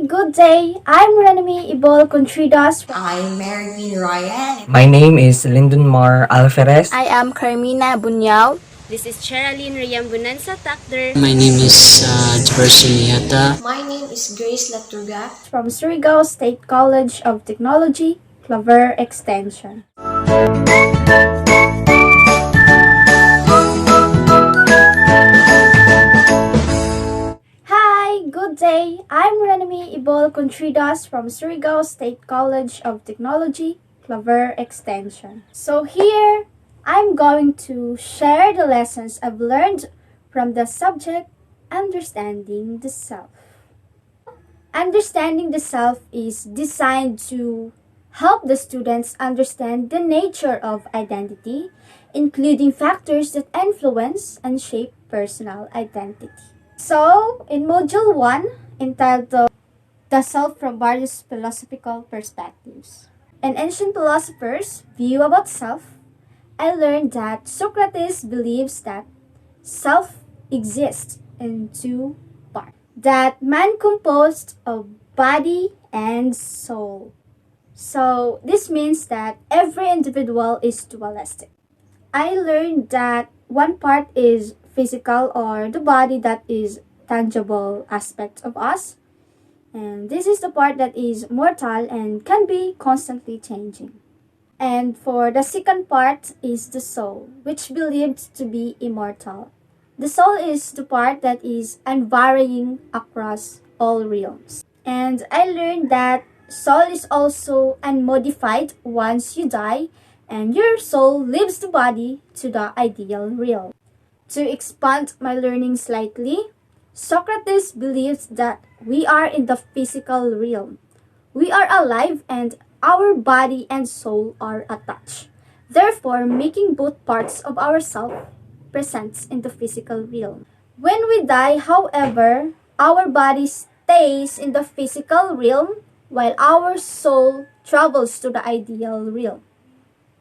Good day. I'm Rona Mae E Contridas. I'm marrying Raya. My name is Lyndon Mar Alferez. I am Carmina Boniao. This is Geralyn R sa Tacder. My name is Jayferson Ata. My name is Latoga. From Surigao State College of Technology, Claver Extension. Hi, good day. I'm Rona Mae E Contridas from Surigao State College of Technology, Claver Extension. So here, I'm going to share the lessons I've learned from the subject Understanding the Self. Understanding the self is designed to help the students understand the nature of identity, including factors that influence and shape personal identity. So, in Module 1, entitled The Self from Various Philosophical Perspectives. In ancient philosophers' view about self, I learned that Socrates believes that self exists in two parts. That man composed of body and soul. So this means that every individual is dualistic. I learned that one part is physical or the body that is tangible aspect of us. And this is the part that is mortal and can be constantly changing. And for the second part is the soul, which believed to be immortal. The soul is the part that is unvarying across all realms. And I learned that soul is also unmodified once you die, and your soul leaves the body to the ideal realm. To expand my learning slightly, Socrates believes that we are in the physical realm. We are alive and our body and soul are attached, therefore making both parts of ourselves present in the physical realm. When we die, however, our body stays in the physical realm while our soul travels to the ideal realm,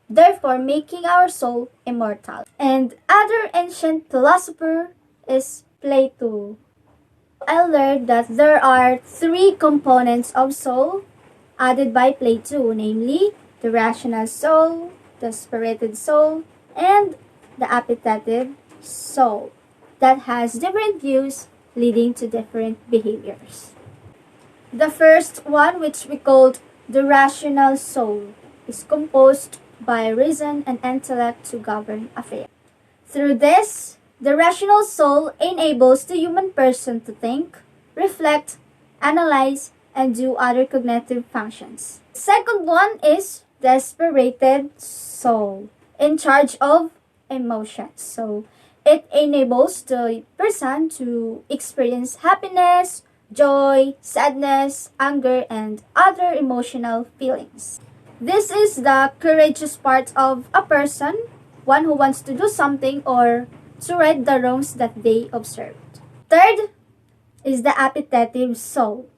therefore making our soul immortal. And other ancient philosopher is Plato. I learned that there are three components of soul added by Plato, namely the rational soul, the spirited soul, and the appetitive soul that has different views leading to different behaviors. The first one, which we called the rational soul, is composed by reason and intellect to govern affairs. Through this, the rational soul enables the human person to think, reflect, analyze, and do other cognitive functions. Second one is the spirited soul, in charge of emotions. So it enables the person to experience happiness, joy, sadness, anger, and other emotional feelings. This is the courageous part of a person, one who wants to do something or to right the wrongs that they observed. Third is the appetitive soul,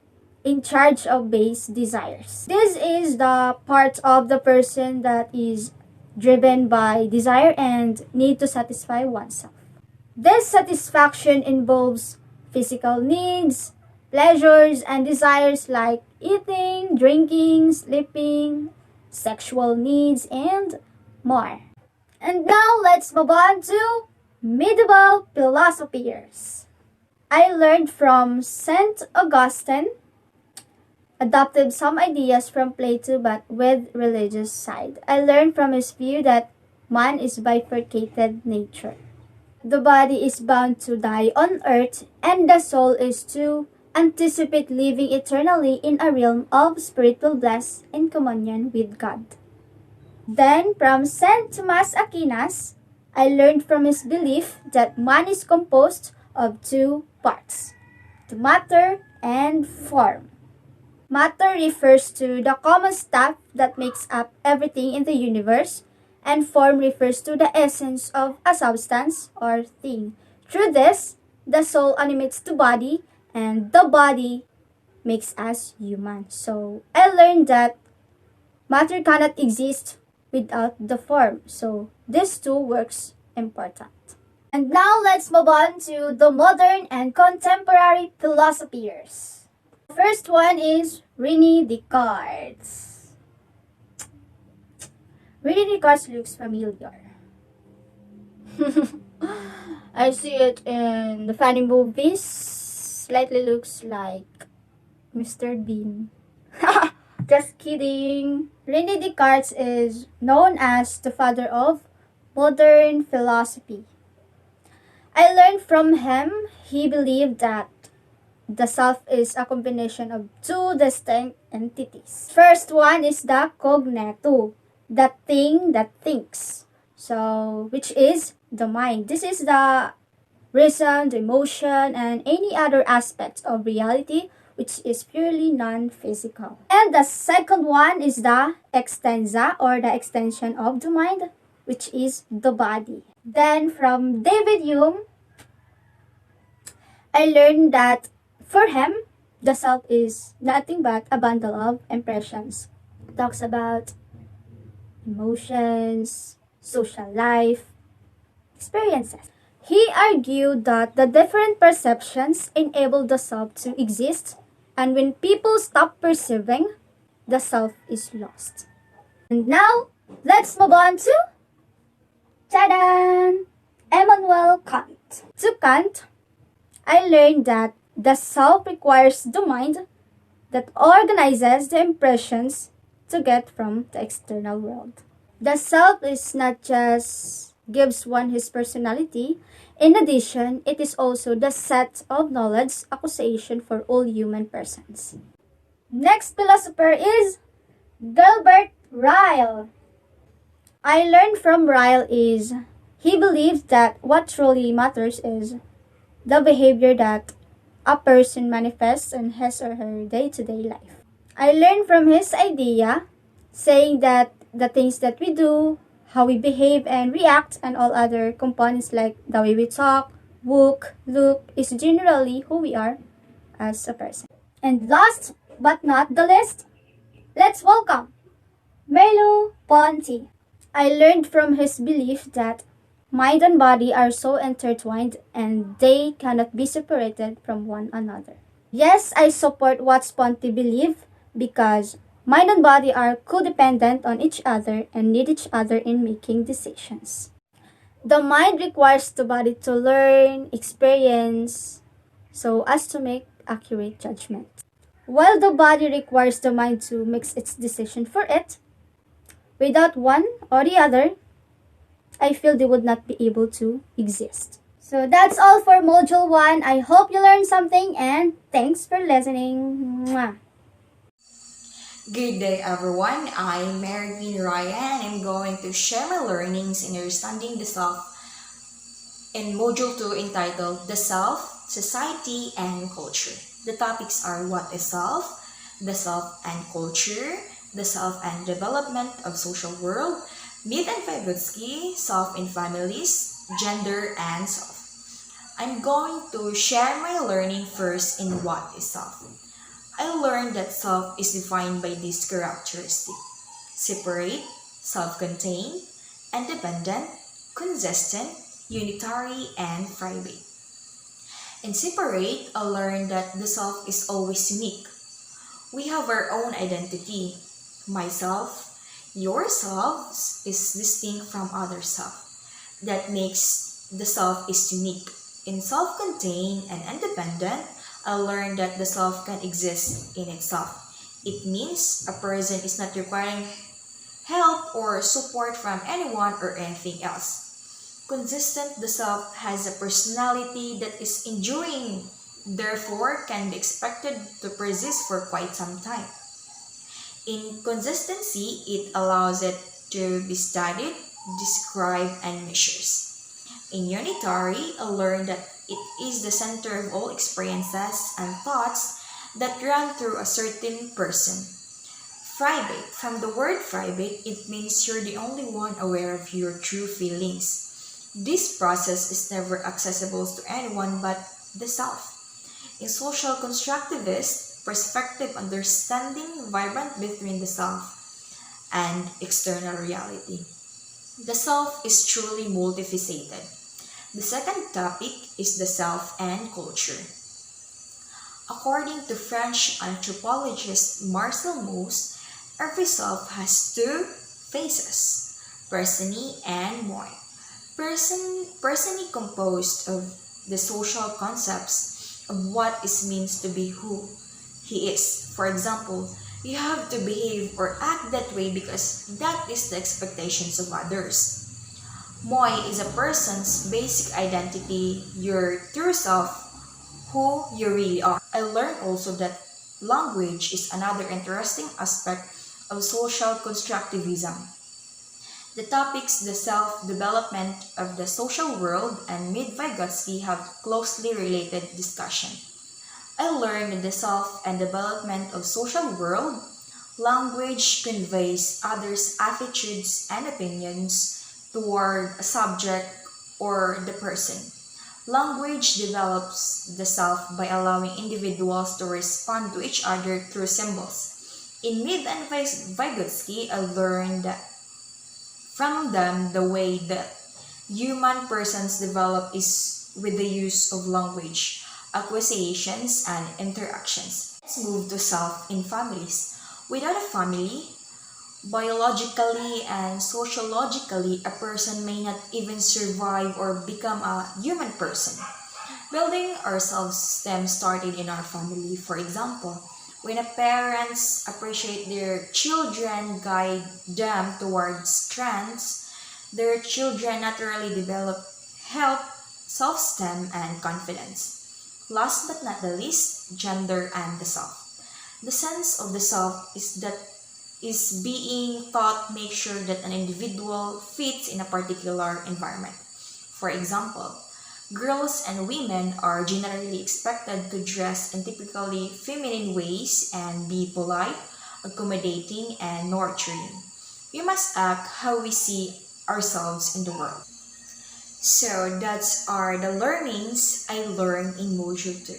in charge of base desires. This is the part of the person that is driven by desire and need to satisfy oneself. This satisfaction involves physical needs, pleasures, and desires like eating, drinking, sleeping, sexual needs, and more. And now let's move on to medieval philosophers. I learned from St. Augustine, adopted some ideas from Plato but with religious side. I learned from his view that man is bifurcated nature. The body is bound to die on earth and the soul is to anticipate living eternally in a realm of spiritual bliss in communion with God. Then from St. Thomas Aquinas, I learned from his belief that man is composed of two parts, the matter and form. Matter refers to the common stuff that makes up everything in the universe, and form refers to the essence of a substance or thing. Through this, the soul animates the body, and the body makes us human. So, I learned that matter cannot exist without the form. So, these two works important. And now, let's move on to the modern and contemporary philosophers. First one is Rene Descartes. Rene Descartes looks familiar. I see it in the funny movies. Slightly looks like Mr. Bean. Just kidding. Rene Descartes is known as the father of modern philosophy. I learned from him he believed that the self is a combination of two distinct entities. First one is the cognitive, the thing that thinks. So, which is the mind. This is the reason, the emotion, and any other aspect of reality which is purely non-physical. And the second one is the extensa, or the extension of the mind, which is the body. Then from David Hume, I learned that for him, the self is nothing but a bundle of impressions. It talks about emotions, social life, experiences. He argued that the different perceptions enable the self to exist, and when people stop perceiving, the self is lost. And now, let's move on to Tadan! Immanuel Kant. To Kant, I learned that the self requires the mind that organizes the impressions to get from the external world. The self is not just gives one his personality. In addition, it is also the set of knowledge acquisition for all human persons. Next philosopher is Gilbert Ryle. I learned from Ryle is he believes that what truly matters is the behavior that a person manifests in his or her day-to-day life. I learned from his idea saying that the things that we do, how we behave and react, and all other components like the way we talk, walk, look, is generally who we are as a person. And last but not the least, let's welcome Merleau-Ponty. I learned from his belief that mind and body are so intertwined and they cannot be separated from one another. Yes, I support what Ponty believes because mind and body are codependent on each other and need each other in making decisions. The mind requires the body to learn, experience, so as to make accurate judgment. While the body requires the mind to make its decision for it, without one or the other, I feel they would not be able to exist. So that's all for Module 1. I hope you learned something and thanks for listening. Mwah. Good day everyone, I'm Raya and I'm going to share my learnings in understanding the self in Module 2 entitled The Self, Society, and Culture. The topics are what is self, the self and culture, the self and development of social world, Mead and Vygotsky, self in families, gender, and self. I'm going to share my learning first in what is self. I learned that self is defined by these characteristics: separate, self-contained, independent, consistent, unitary, and private. In separate, I learned that the self is always unique. We have our own identity. Myself, yourself is distinct from other self. That makes the self is unique. In self-contained and independent, I learned that the self can exist in itself. It means a person is not requiring help or support from anyone or anything else. Consistent, the self has a personality that is enduring, therefore can be expected to persist for quite some time. In consistency, it allows it to be studied, described, and measured. In unitary, I learned that it is the center of all experiences and thoughts that run through a certain person. Private. From the word private, it means you're the only one aware of your true feelings. This process is never accessible to anyone but the self. In social constructivist perspective, understanding vibrant between the self and external reality. The self is truly multifaceted. The second topic is the self and culture. According to French anthropologist Marcel Mauss, every self has two faces, persony and moi. Persony composed of the social concepts of what it means to be who he is. For example, you have to behave or act that way because that is the expectations of others. Moi is a person's basic identity, your true self, who you really are. I learned also that language is another interesting aspect of social constructivism. The topics, the self-development of the social world and Mid-Vygotsky have closely related discussion. I learned that the self and development of social world, language conveys others' attitudes and opinions toward a subject or the person. Language develops the self by allowing individuals to respond to each other through symbols. In Mid and Vygotsky, I learned from them the way that human persons develop is with the use of language, acquisitions, and interactions. Let's move to self in families. Without a family, biologically and sociologically, a person may not even survive or become a human person. Building our self-esteem started in our family. For example, when a parents appreciate their children, guide them towards strengths, their children naturally develop health, self-esteem, and confidence. Last but not the least, gender and the self. The sense of the self is being taught make sure that an individual fits in a particular environment. For example, girls and women are generally expected to dress in typically feminine ways and be polite, accommodating, and nurturing. We must act how we see ourselves in the world. So that's are the learnings I learned in Module 2.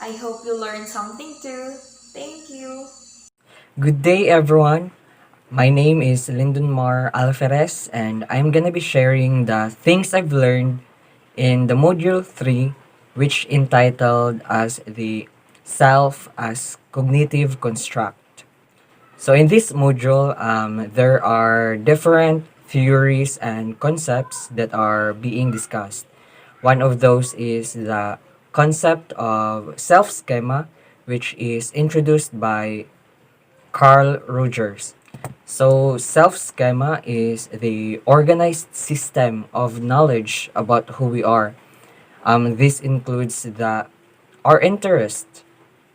I hope you learned something too. Thank you. Good day, everyone. My name is Lyndon Mar Alferez, and I'm gonna be sharing the things I've learned in the Module 3, which entitled as the Self as Cognitive Construct. So in this module, there are different theories and concepts that are being discussed. One of those is the concept of self-schema, which is introduced by Carl Rogers. So self-schema is the organized system of knowledge about who we are. This includes our interest,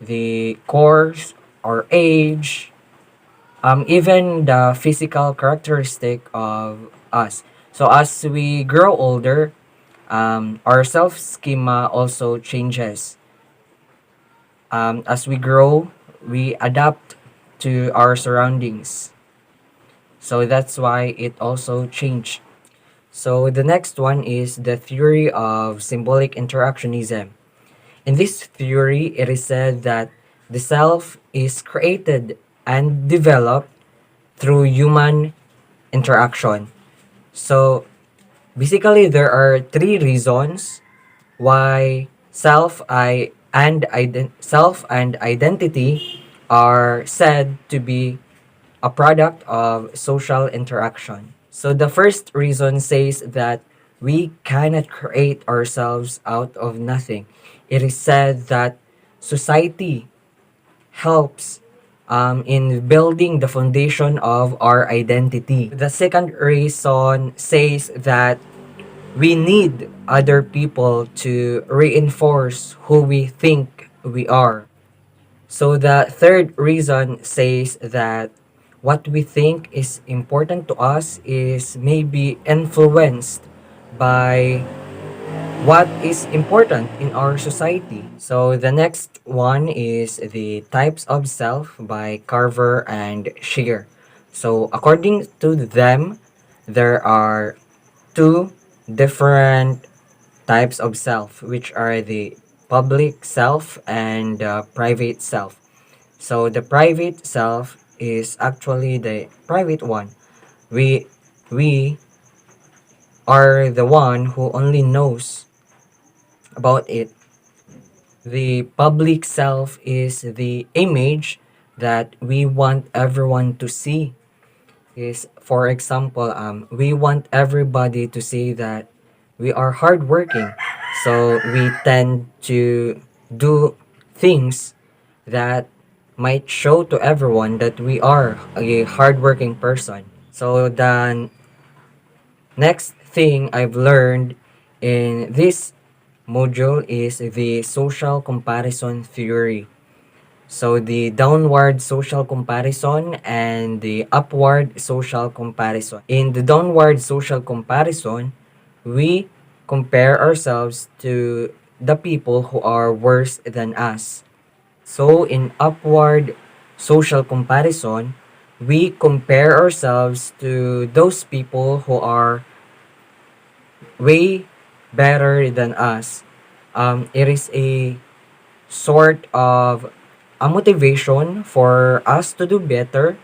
the course, our age, even the physical characteristic of us. So as we grow older, our self schema also changes. As we grow, we adapt to our surroundings. So that's why it also changed. So the next one is the theory of symbolic interactionism. In this theory, it is said that the self is created and developed through human interaction. So basically, there are three reasons why self and identity are said to be a product of social interaction. So the first reason says that we cannot create ourselves out of nothing. It is said that society helps in building the foundation of our identity. The second reason says that we need other people to reinforce who we think we are. So the third reason says that what we think is important to us is maybe influenced by what is important in our society. So the next one is the types of self by Carver and Shear. So according to them, there are two different types of self, which are the public self and private self. So the private self is actually the private one. We are the one who only knows about it. The public self is the image that we want everyone to see. Is for example, we want everybody to see that we are hardworking. So we tend to do things that might show to everyone that we are a hardworking person. So the next thing I've learned in this module is the social comparison theory. So the downward social comparison and the upward social comparison. In the downward social comparison, we compare ourselves to the people who are worse than us. So in upward social comparison, we compare ourselves to those people who are way better than us. It is a sort of a motivation for us to do better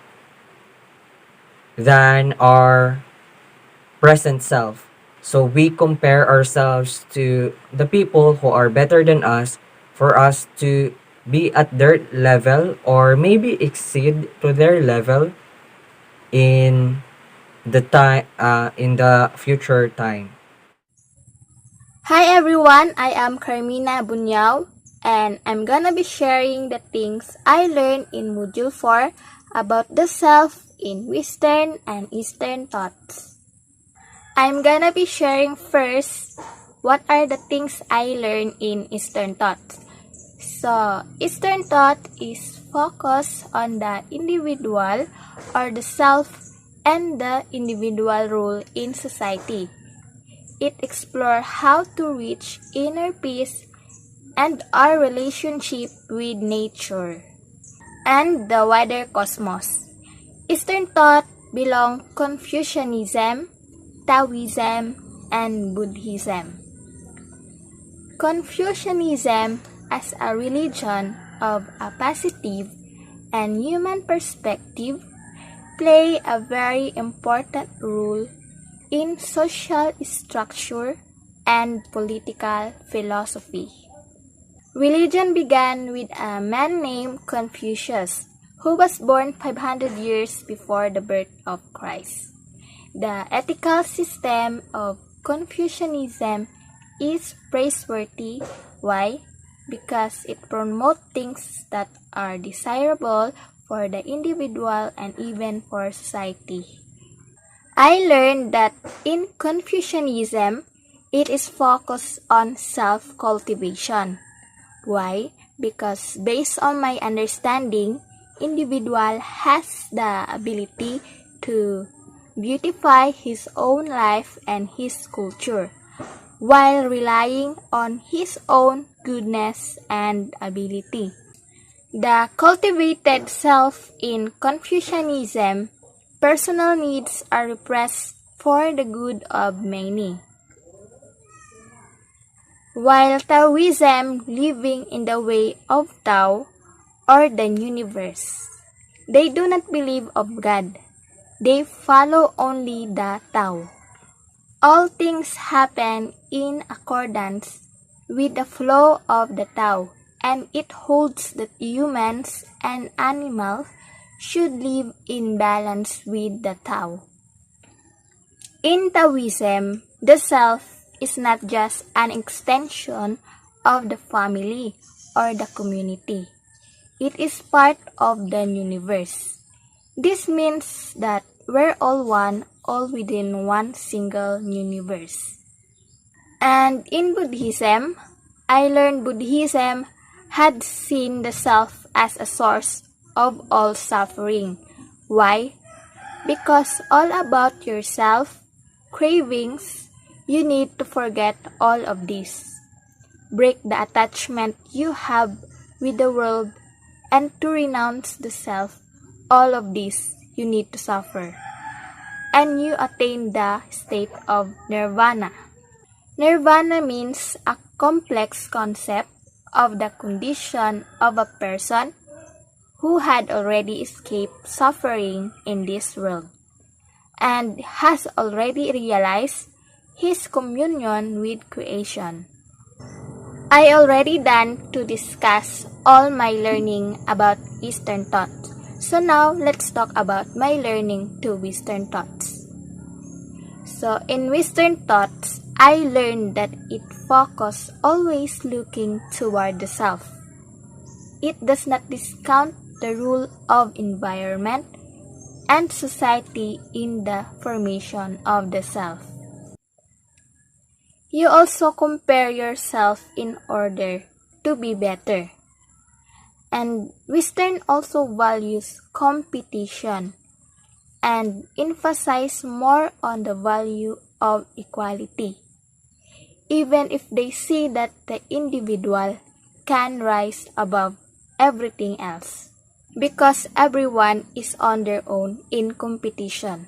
than our present self. So we compare ourselves to the people who are better than us for us to be at their level or maybe exceed to their level in the time in the future time. Hi everyone, I am Carmina Boniao and I'm gonna be sharing the things I learned in Module 4 about the self in Western and Eastern thoughts. I'm gonna be sharing first what are the things I learned in Eastern thoughts. So, Eastern thought is focused on the individual or the self and the individual role in society. It explores how to reach inner peace and our relationship with nature and the wider cosmos. Eastern thought belong Confucianism, Taoism, and Buddhism. Confucianism as a religion of a positive and human perspective play a very important role in social structure and political philosophy. Religion began with a man named Confucius, who was born 500 years before the birth of Christ. The ethical system of Confucianism is praiseworthy. Why? Because it promotes things that are desirable for the individual and even for society. I learned that in Confucianism, it is focused on self-cultivation. Why? Because based on my understanding, individual has the ability to beautify his own life and his culture, while relying on his own goodness and ability. The cultivated self in Confucianism, personal needs are repressed for the good of many. While Taoism living in the way of Tao or the universe, they do not believe of God. They follow only the Tao. All things happen in accordance with the flow of the Tao, and it holds that humans and animals should live in balance with the Tao. In Taoism, the self is not just an extension of the family or the community. It is part of the universe. This means that we're all one, all within one single universe. And in Buddhism, I learned Buddhism had seen the self as a source of all suffering. Why? Because all about yourself, cravings, you need to forget all of this. Break the attachment you have with the world and to renounce the self. All of this you need to suffer. And you attain the state of nirvana. Nirvana means a complex concept of the condition of a person who had already escaped suffering in this world and has already realized his communion with creation. I already done to discuss all my learning about Eastern thoughts. So now let's talk about my learning to Western thoughts. So in Western thoughts, I learned that it focus always looking toward the self. It does not discount the role of environment and society in the formation of the self. You also compare yourself in order to be better. And Western also values competition and emphasize more on the value of equality, even if they see that the individual can rise above everything else. Because everyone is on their own in competition,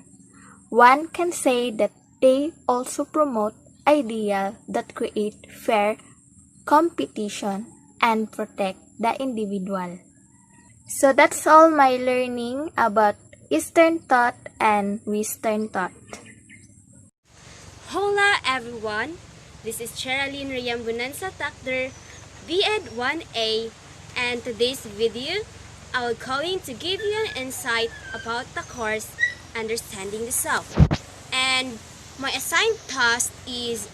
one can say that they also promote ideas that create fair competition and protect the individual. So that's all my learning about Eastern thought and Western thought. Hola everyone! This is Geralyn R Tacder, B.Ed 1A, and today's video, I'm going to give you an insight about the course Understanding the Self. And my assigned task is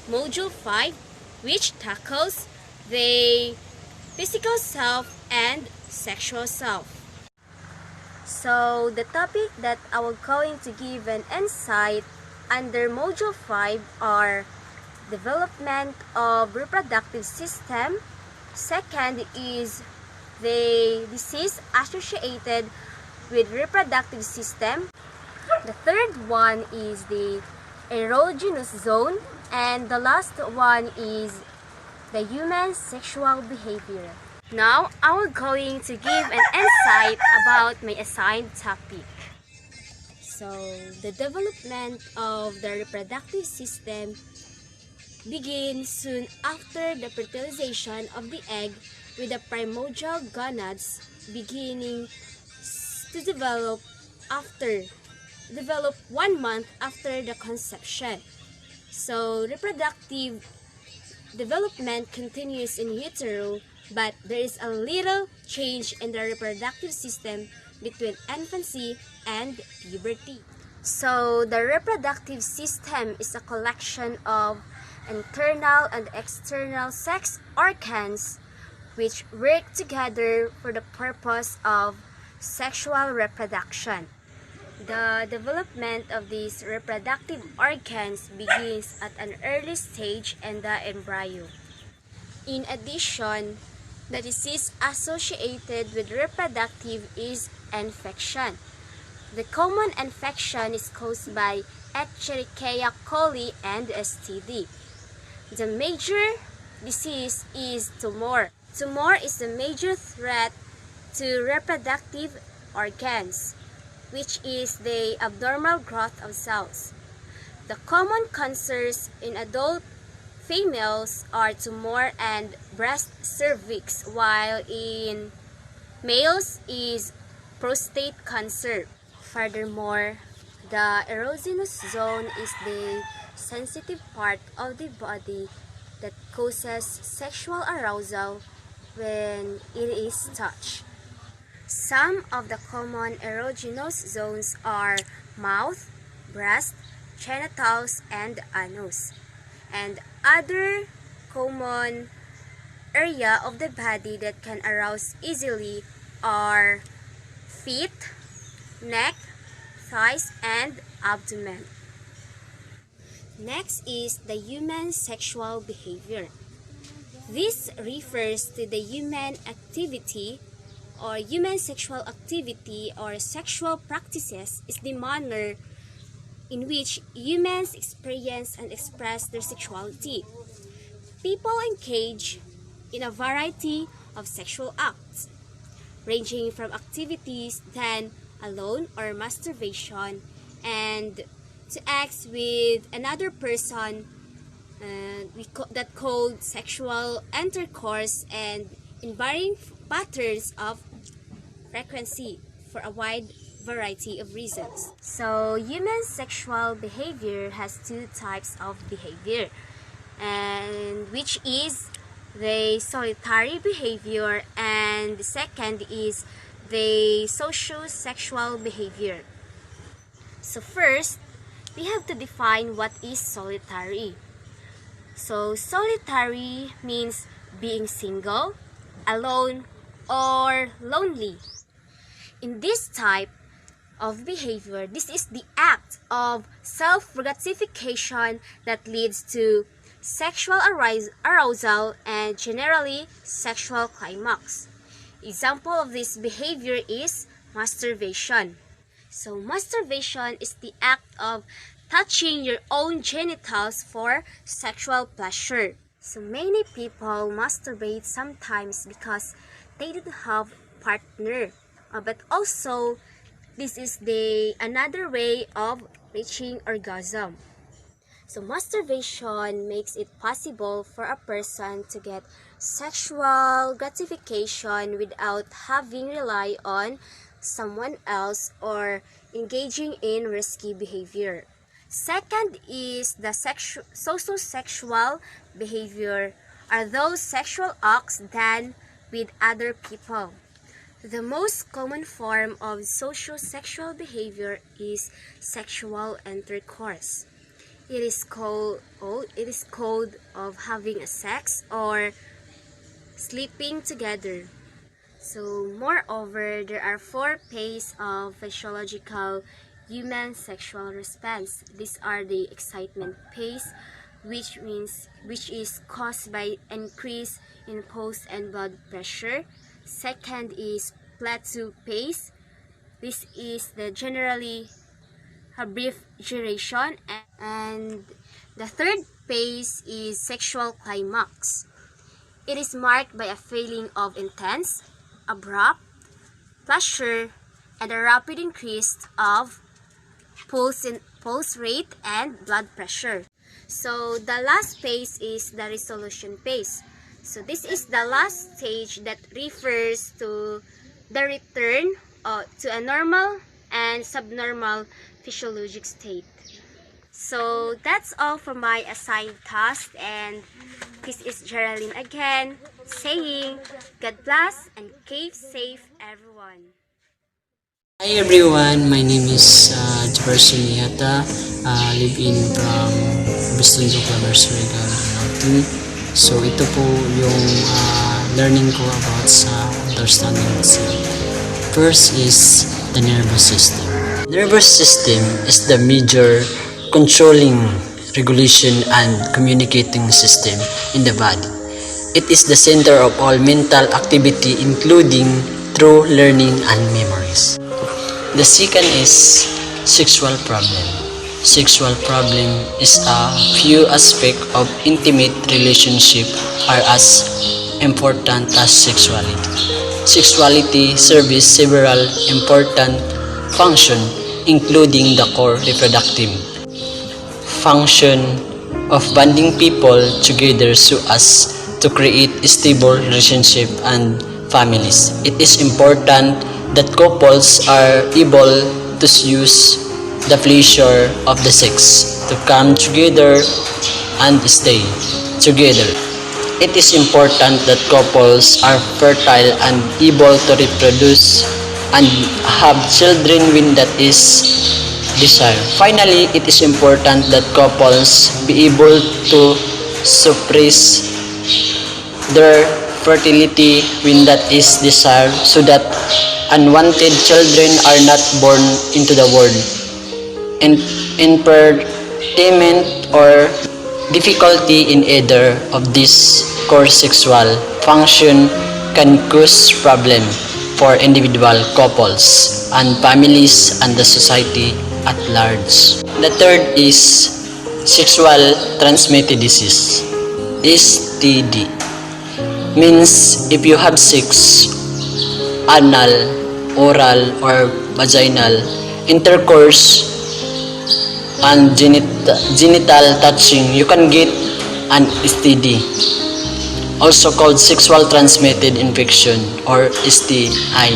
Module 5, which tackles the physical self and sexual self. So the topic that I will going to give an insight under Module 5 are development of reproductive system. Second is the disease associated with reproductive system. The third one is the erogenous zone, and the last one is the human sexual behavior. Now, I will going to give an insight about my assigned topic. So, the development of the reproductive system begins soon after the fertilization of the egg, with the primordial gonads beginning to develop 1 month after the conception. So, reproductive development continues in utero, but there is a little change in the reproductive system between infancy and puberty. So, the reproductive system is a collection of internal and external sex organs which work together for the purpose of sexual reproduction. The development of these reproductive organs begins at an early stage in the embryo. In addition, the disease associated with reproductive is infection. The common infection is caused by Escherichia coli and STD. The major disease is tumor. Tumor is a major threat to reproductive organs, which is the abnormal growth of cells. The common cancers in adult females are tumor and breast cervix, while in males is prostate cancer. Furthermore, the erogenous zone is the sensitive part of the body that causes sexual arousal when it is touched. Some of the common erogenous zones are mouth, breast, genitals, and anus. And other common area of the body that can arouse easily are feet, neck, thighs, and abdomen. Next is the human sexual behavior. This refers to the human activity or human sexual activity or sexual practices is the manner in which humans experience and express their sexuality. People engage in a variety of sexual acts, ranging from activities done alone or masturbation and to acts with another person that called sexual intercourse and in varying patterns of frequency for a wide variety of reasons. So, human sexual behavior has two types of behavior, and which is the solitary behavior, and the second is the social-sexual behavior. So first, we have to define what is solitary. So solitary means being single, alone, or lonely. In this type of behavior, this is the act of self-gratification that leads to sexual arousal and generally sexual climax. Example of this behavior is masturbation. So masturbation is the act of touching your own genitals for sexual pleasure. So many people masturbate sometimes because they don't have partner. But also, this is another way of reaching orgasm. So masturbation makes it possible for a person to get sexual gratification without having rely on someone else or engaging in risky behavior. Second is the social-sexual behavior, are those sexual acts done with other people. The most common form of social-sexual behavior is sexual intercourse. It is called of having a sex or sleeping together. So moreover, there are 4 phases of physiological human sexual response. These are the excitement phase, which is caused by increase in pulse and blood pressure. Second is plateau phase. This is the generally a brief duration, and the third phase is sexual climax. It is marked by a feeling of intense, abrupt pleasure and a rapid increase of pulse rate and blood pressure. So the last phase is the resolution phase. So this is the last stage that refers to the return to a normal and subnormal physiologic state. So that's all for my assigned task, and this is Geralyn again saying God bless and keep safe everyone. Hi everyone, my name is Jayferson Ata. Live in from Bristol, Surigao, Norte. So ito po yung learning ko about sa understanding myself. First is the nervous system. Nervous system is the major controlling, regulation, and communicating system in the body. It is the center of all mental activity, including through learning and memories. The second is sexual problem. Sexual problem is a few aspects of intimate relationship are as important as sexuality. Sexuality serves several important functions, including the core reproductive function of bonding people together so as to create stable relationship and families. It is important that couples are able to use the pleasure of the sex to come together and stay together. It is important that couples are fertile and able to reproduce and have children when that is desired. Finally, it is important that couples be able to suppress their fertility when that is desired so that unwanted children are not born into the world. And impairment or difficulty in either of these core sexual function can cause problem for individual couples and families and the society at large. The third is sexual transmitted disease. STD means if you have sex, anal, oral, or vaginal intercourse and genital touching, you can get an STD, also called sexual transmitted infection or STI,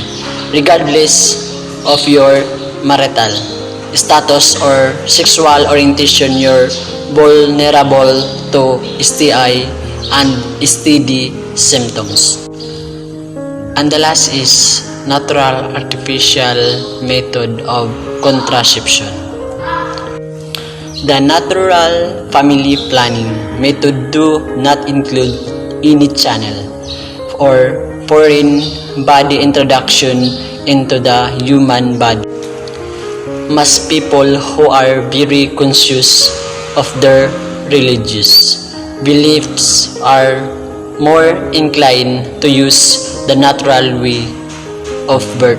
regardless of your marital status or sexual orientation. You're vulnerable to STI and steady symptoms. And the last is natural artificial method of contraception. The natural family planning method do not include any channel or foreign body introduction into the human body. Most people who are very conscious of their religious beliefs are more inclined to use the natural way of birth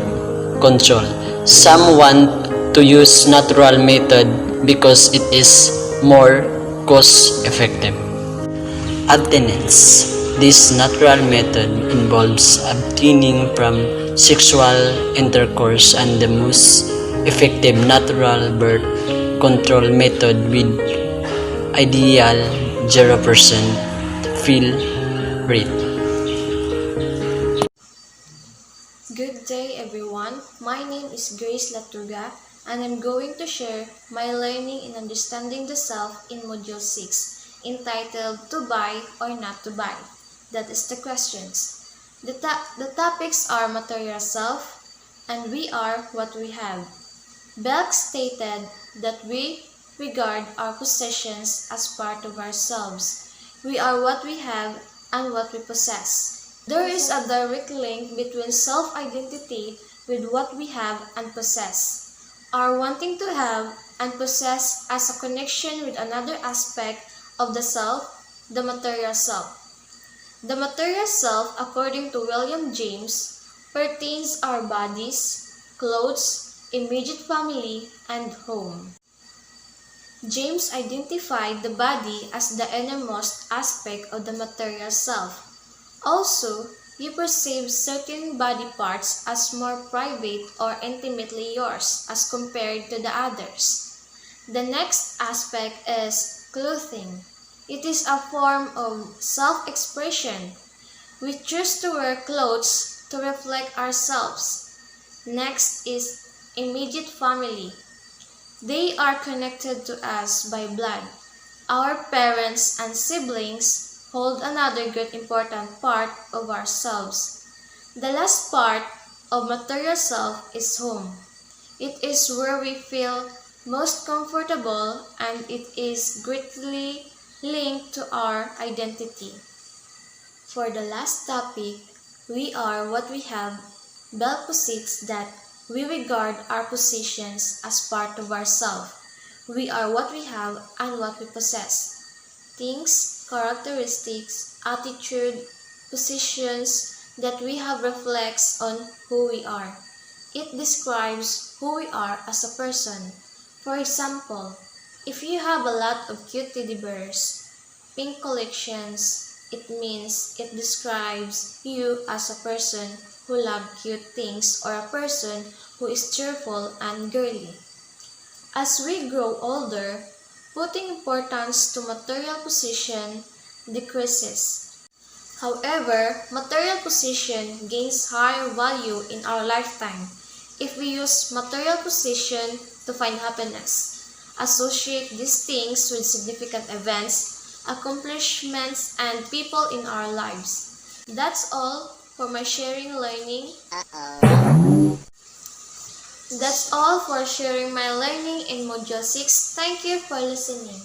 control. Some want to use natural method because it is more cost effective. Abstinence. This natural method involves abstaining from sexual intercourse and the most effective natural birth control method with ideal 0% fill rate. Good day everyone, my name is Latoga and I'm going to share my learning in understanding the self in Module 6 entitled To Buy or Not to Buy. That is the questions. The topics are material self and we are what we have. Belk stated that we regard our possessions as part of ourselves. We are what we have and what we possess. There is a direct link between self-identity with what we have and possess. Our wanting to have and possess as a connection with another aspect of the self, the material self. The material self, according to William James, pertains our bodies, clothes, immediate family, and home. James identified the body as the innermost aspect of the material self. Also, you perceive certain body parts as more private or intimately yours as compared to the others. The next aspect is clothing. It is a form of self-expression. We choose to wear clothes to reflect ourselves. Next is immediate family. They are connected to us by blood. Our parents and siblings hold another great important part of ourselves. The last part of material self is home. It is where we feel most comfortable and it is greatly linked to our identity. For the last topic, we are what we have, Bell posits that we regard our possessions as part of ourself. We are what we have and what we possess. Things, characteristics, attitude, positions that we have reflects on who we are. It describes who we are as a person. For example, if you have a lot of cute teddy bears, pink collections, it means it describes you as a person who loves cute things or a person who is cheerful and girly. As we grow older, putting importance to material possession decreases. However, material possession gains higher value in our lifetime if we use material possession to find happiness, associate these things with significant events, accomplishments, and people in our lives. That's all for my sharing learning. That's all for sharing my learning in Module 6. Thank you for listening.